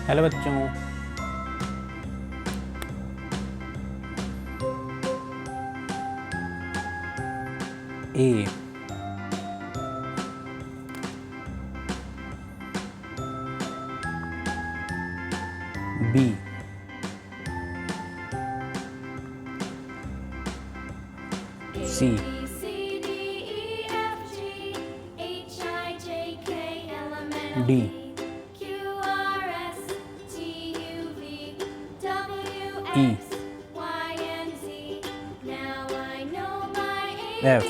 Hello बच्चों। A B C D E F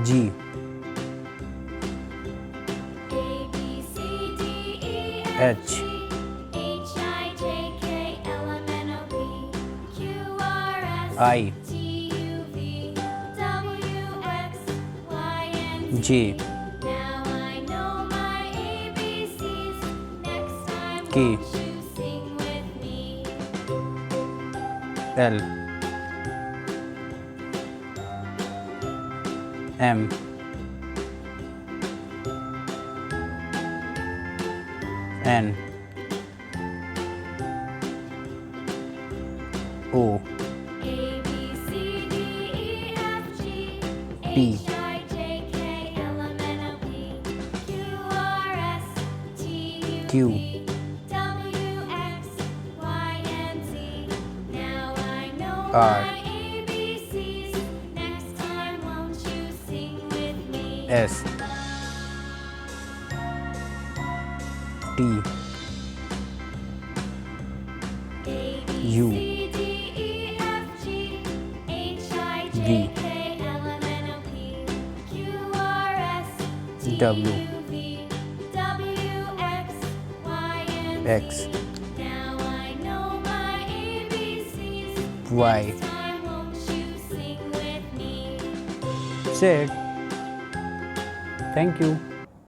G H I J K L M N O P Q R S T U V W X Y Z. Thank you.